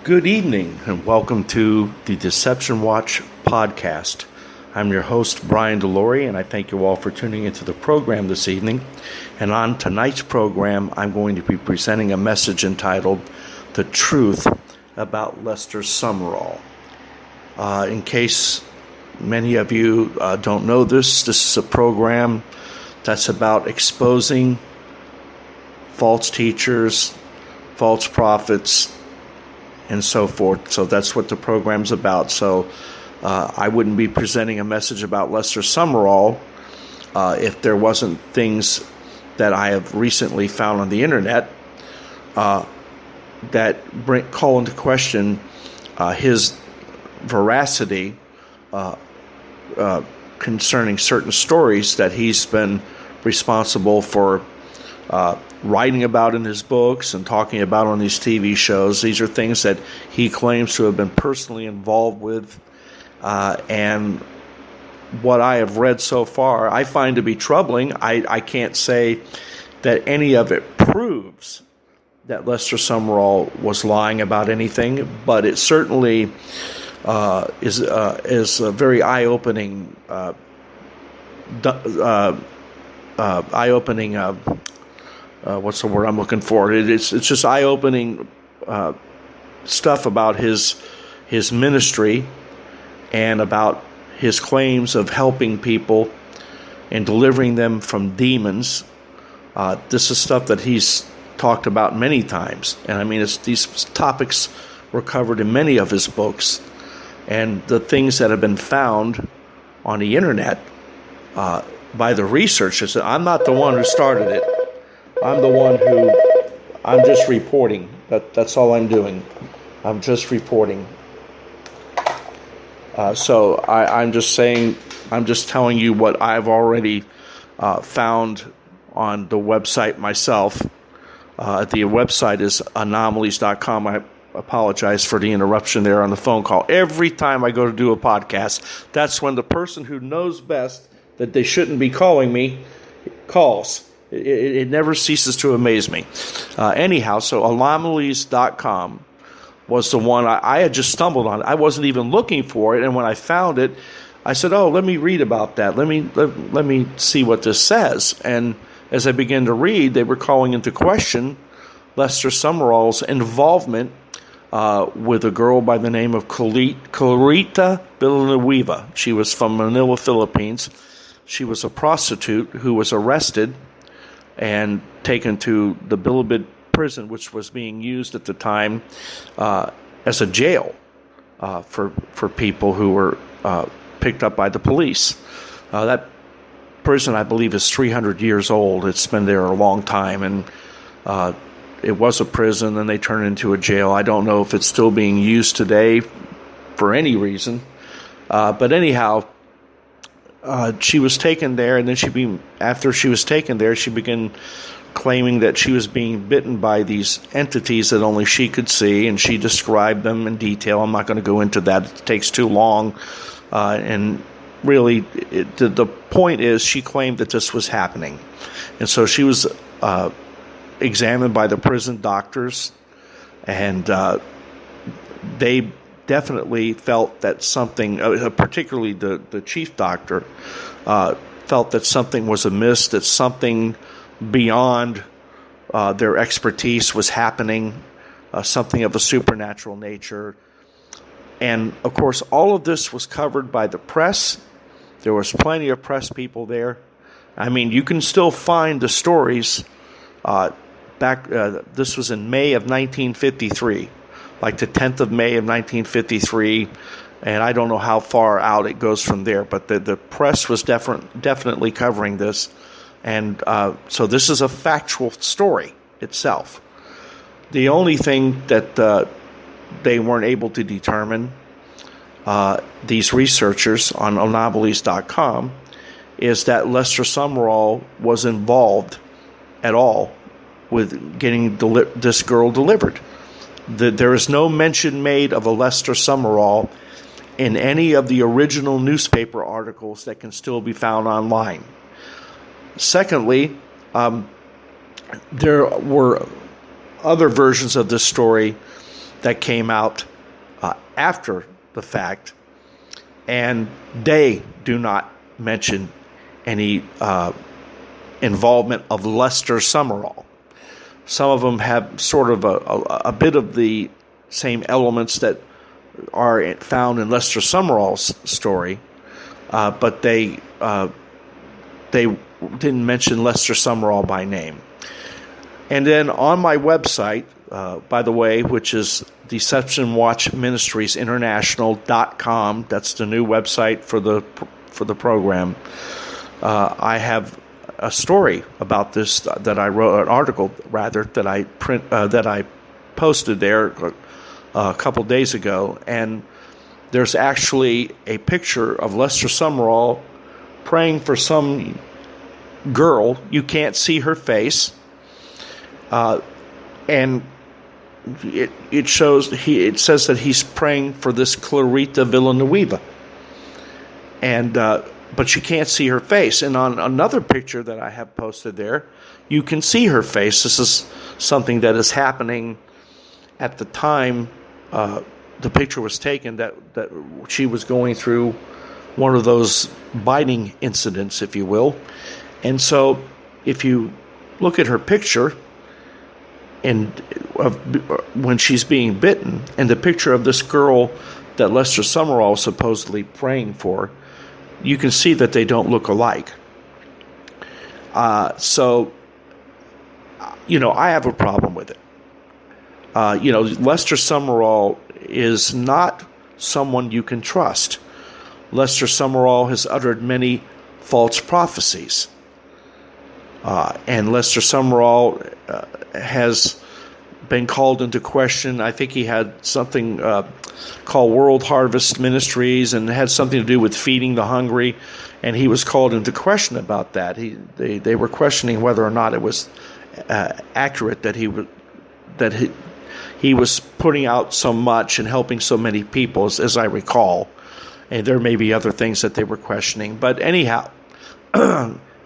Good evening and welcome to the Deception Watch podcast. I'm your host, Brian Delory, and I thank you all for tuning into the program this evening. And on tonight's program, I'm going to be presenting a message entitled The Truth About Lester Sumrall. In case many of you don't know this is a program that's about exposing false teachers, false prophets, and so forth. So that's what the program's about. So I wouldn't be presenting a message about Lester Sumrall if there wasn't things that I have recently found on the internet that call into question his veracity concerning certain stories that he's been responsible for writing about in his books and talking about on these TV shows. These are things that he claims to have been personally involved with, and what I have read so far I find to be troubling. I can't say that any of it proves that Lester Sumrall was lying about anything, but it certainly is a very eye-opening what's the word I'm looking for? It's just eye-opening stuff about his ministry and about his claims of helping people and delivering them from demons. This is stuff that he's talked about many times, and I mean these topics were covered in many of his books, and the things that have been found on the internet by the researchers. I'm not the one who started it. I'm just reporting. That's all I'm doing. I'm just reporting. So I'm just saying, I'm just telling you what I've already found on the website myself. The website is anomalies.com. I apologize for the interruption there on the phone call. Every time I go to do a podcast, that's when the person who knows best that they shouldn't be calling me calls. It never ceases to amaze me. Anyhow, so anomalies.com was the one I had just stumbled on. I wasn't even looking for it, and when I found it, I said, "Oh, let me read about that. Let me see what this says." And as I began to read, they were calling into question Lester Sumrall's involvement with a girl by the name of Clarita Villanueva. She was from Manila, Philippines. She was a prostitute who was arrested and taken to the Bilibid prison, which was being used at the time as a jail for people who were picked up by the police. That prison, I believe, is 300 years old. It's been there a long time, and it was a prison, and they turned it into a jail. I don't know if it's still being used today for any reason. But anyhow, she was taken there, and then after she was taken there, she began claiming that she was being bitten by these entities that only she could see, and she described them in detail. I'm not going to go into that. It takes too long. And really, the point is she claimed that this was happening. And so she was examined by the prison doctors, and they definitely felt that something, particularly the chief doctor, felt that something was amiss, that something beyond their expertise was happening, something of a supernatural nature. And, of course, all of this was covered by the press. There was plenty of press people there. I mean, you can still find the stories back. This was in May of 1953. Like the 10th of May of 1953, and I don't know how far out it goes from there, but the press was definitely covering this, and so this is a factual story itself. The only thing that they weren't able to determine, these researchers on anomalies.com, is that Lester Sumrall was involved at all with getting this girl delivered. There is no mention made of a Lester Sumrall in any of the original newspaper articles that can still be found online. Secondly, there were other versions of this story that came out after the fact, and they do not mention any involvement of Lester Sumrall. Some of them have sort of a bit of the same elements that are found in Lester Sumrall's story, but they didn't mention Lester Sumrall by name. And then on my website, by the way, which is DeceptionWatchMinistriesInternational.com, that's the new website for the program, I have a story about this that I wrote, an article rather, that I posted there a couple days ago, and there's actually a picture of Lester Sumrall praying for some girl. You can't see her face, and it says that he's praying for this Clarita Villanueva, and but you can't see her face. And on another picture that I have posted there, you can see her face. This is something that is happening at the time the picture was taken, that she was going through one of those biting incidents, if you will. And so if you look at her picture and when she's being bitten, and the picture of this girl that Lester Sumrall was supposedly praying for, you can see that they don't look alike. So, I have a problem with it. Lester Sumrall is not someone you can trust. Lester Sumrall has uttered many false prophecies. And Lester Sumrall has been called into question. I think he had something called World Harvest Ministries, and it had something to do with feeding the hungry, and he was called into question about that. They were questioning whether or not it was accurate that he was putting out so much and helping so many people, as I recall. And there may be other things that they were questioning. But anyhow,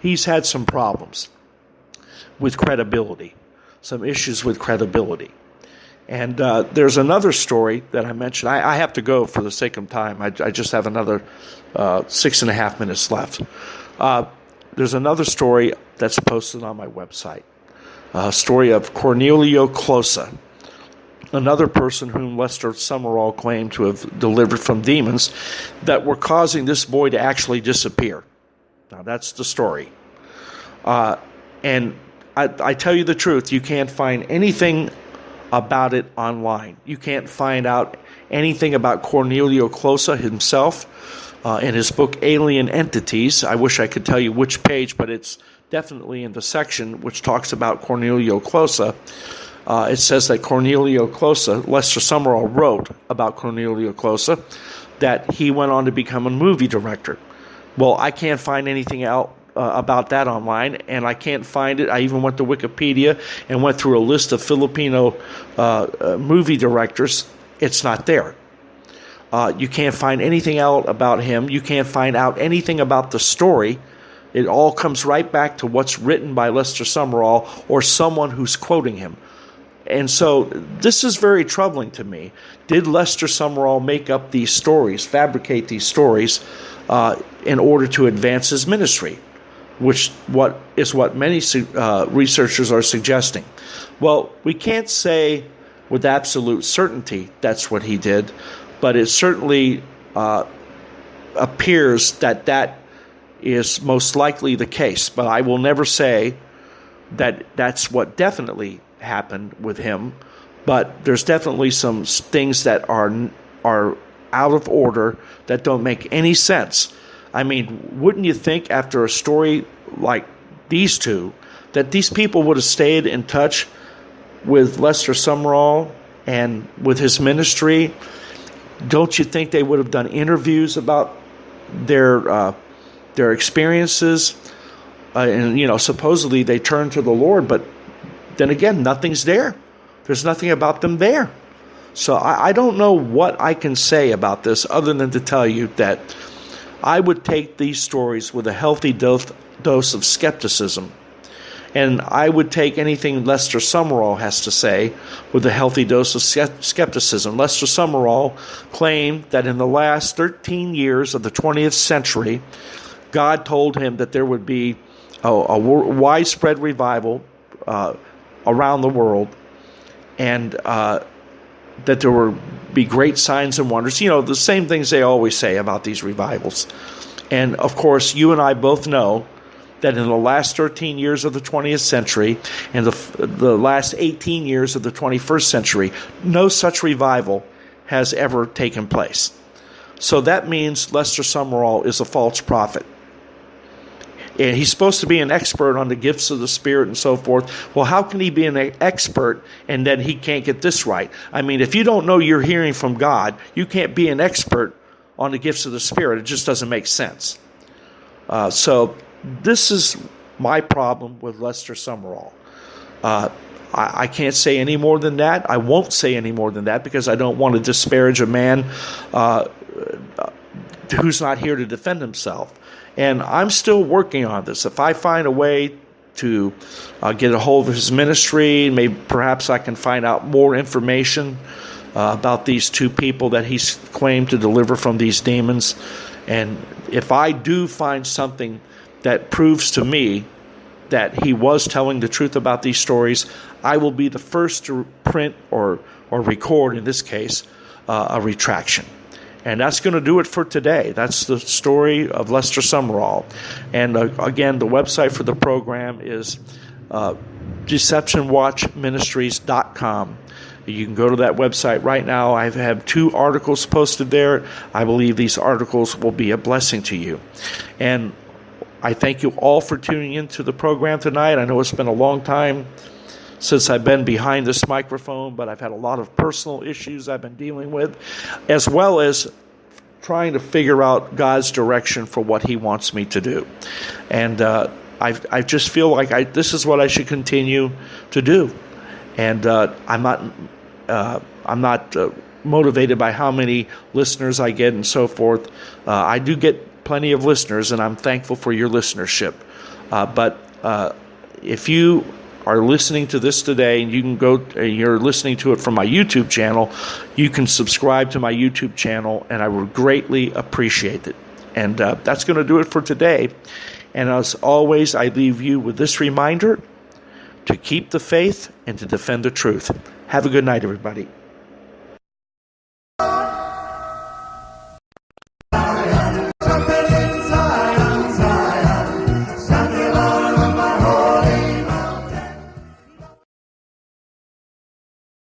he's had some problems with credibility, some issues with credibility. And there's another story that I mentioned. I have to go for the sake of time. I just have another 6.5 minutes left. There's another story that's posted on my website, a story of Cornelio Closa, another person whom Lester Sumrall claimed to have delivered from demons that were causing this boy to actually disappear. Now, that's the story. And I tell you the truth, you can't find anything about it online. You can't find out anything about Cornelio Closa himself in his book Alien Entities. I wish I could tell you which page, but it's definitely in the section which talks about Cornelio Closa. It says that Cornelio Closa, Lester Sumrall wrote about Cornelio Closa, that he went on to become a movie director. Well, I can't find anything out about that online, and I can't find it. I even went to Wikipedia and went through a list of Filipino movie directors. It's not there. You can't find anything out about him. You can't find out anything about the story. It all comes right back to what's written by Lester Sumrall or someone who's quoting him. And so this is very troubling to me. Did Lester Sumrall make up these stories, fabricate these stories in order to advance his ministry, which is what many researchers are suggesting? Well, we can't say with absolute certainty that's what he did, but it certainly appears that is most likely the case. But I will never say that that's what definitely happened with him, but there's definitely some things that are out of order, that don't make any sense. I mean, wouldn't you think after a story like these two that these people would have stayed in touch with Lester Sumrall and with his ministry? Don't you think they would have done interviews about their experiences? And supposedly they turned to the Lord, but then again, nothing's there. There's nothing about them there. So I don't know what I can say about this other than to tell you that I would take these stories with a healthy dose of skepticism. And I would take anything Lester Sumrall has to say with a healthy dose of skepticism. Lester Sumrall claimed that in the last 13 years of the 20th century, God told him that there would be a widespread revival around the world, and that there would be great signs and wonders. You know, the same things they always say about these revivals. And, of course, you and I both know that in the last 13 years of the 20th century and the last 18 years of the 21st century, no such revival has ever taken place. So that means Lester Sumrall is a false prophet. And he's supposed to be an expert on the gifts of the Spirit and so forth. Well, how can he be an expert and then he can't get this right? I mean, if you don't know you're hearing from God, you can't be an expert on the gifts of the Spirit. It just doesn't make sense. So this is my problem with Lester Sumrall. I can't say any more than that. I won't say any more than that because I don't want to disparage a man who's not here to defend himself. And I'm still working on this. If I find a way to get a hold of his ministry, maybe perhaps I can find out more information about these two people that he's claimed to deliver from these demons. And if I do find something that proves to me that he was telling the truth about these stories, I will be the first to print or record, in this case, a retraction. And that's going to do it for today. That's the story of Lester Sumrall. And again, the website for the program is deceptionwatchministries.com. You can go to that website right now. I have 2 articles posted there. I believe these articles will be a blessing to you. And I thank you all for tuning into the program tonight. I know it's been a long time since I've been behind this microphone, but I've had a lot of personal issues I've been dealing with, as well as trying to figure out God's direction for what He wants me to do. And I just feel like this is what I should continue to do. And I'm not motivated by how many listeners I get and so forth. I do get plenty of listeners, and I'm thankful for your listenership. But if you are listening to this today, and you can go, you're listening to it from my YouTube channel, you can subscribe to my YouTube channel, and I would greatly appreciate it. And that's going to do it for today. And as always, I leave you with this reminder: to keep the faith and to defend the truth. Have a good night, everybody.